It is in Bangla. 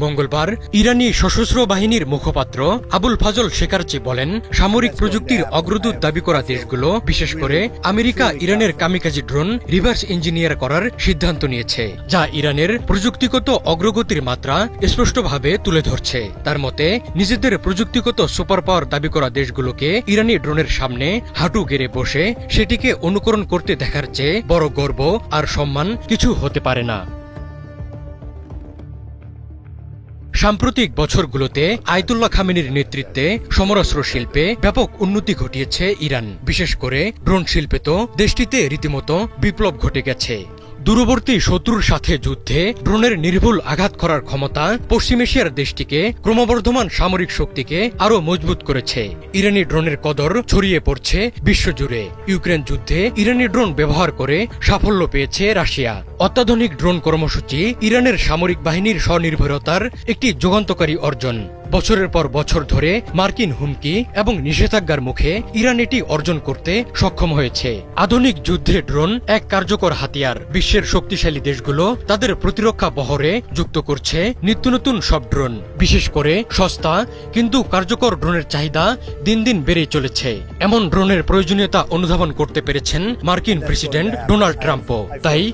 মঙ্গলবার ইরানি সশস্ত্র বাহিনীর মুখপাত্র আবুল ফাজল শেকারচি বলেন, সামরিক প্রযুক্তির অগ্রদূত দাবি করা দেশগুলো, বিশেষ করে আমেরিকা, ইরানের কামিকাজি ড্রোন রিভার্স ইঞ্জিনিয়ার করার সিদ্ধান্ত নিয়েছে, যা ইরানের প্রযুক্তিগত অগ্রগতির মাত্রা স্পষ্টভাবে তুলে ধরছে। তার মতে, নিজেদের প্রযুক্তিগত সুপার পাওয়ার দাবি করা দেশগুলোকে ইরানি ড্রোনের সামনে হাঁটু গেড়ে বসে সেটিকে অনুকরণ করতে দেখার চেয়ে বড় গর্ব আর সম্মান কিছু হতে পারে না। সাম্প্রতিক বছরগুলোতে আয়াতুল্লাহ খামেনির নেতৃত্বে সমরাস্ত্র শিল্পে ব্যাপক উন্নতি ঘটিয়েছে ইরান। বিশেষ করে ড্রোন শিল্পে তো দেশটিতে রীতিমতো বিপ্লব ঘটে গেছে। দূরবর্তী শত্রুর সাথে যুদ্ধে ড্রোনের নির্ভুল আঘাত করার ক্ষমতা পশ্চিম এশিয়ার দেশটিকে ক্রমবর্ধমান সামরিক শক্তিকে আরও মজবুত করেছে। ইরানি ড্রোনের কদর ছড়িয়ে পড়ছে বিশ্বজুড়ে। ইউক্রেন যুদ্ধে ইরানি ড্রোন ব্যবহার করে সাফল্য পেয়েছে রাশিয়া। অত্যাধুনিক ড্রোন কর্মসূচি ইরানের সামরিক বাহিনীর স্বনির্ভরতার একটি যুগান্তকারী অর্জন। বছরের পর বছর ধরে মার্কিন হুমকি এবং নিষেধাজ্ঞার মুখে ইরান এটি অর্জন করতে সক্ষম হয়েছে। আধুনিক যুদ্ধে ড্রোন এক কার্যকর হাতিয়ার। বিশ্বের শক্তিশালী দেশগুলো তাদের প্রতিরক্ষা বহরে যুক্ত করছে নিত্য নতুন সব ড্রোন। বিশেষ করে সস্তা কিন্তু কার্যকর ড্রোনের চাহিদা দিন দিন বেড়েই চলেছে। এমন ড্রোনের প্রয়োজনীয়তা অনুধাবন করতে পেরেছেন মার্কিন প্রেসিডেন্ট ডোনাল্ড ট্রাম্পও। তাই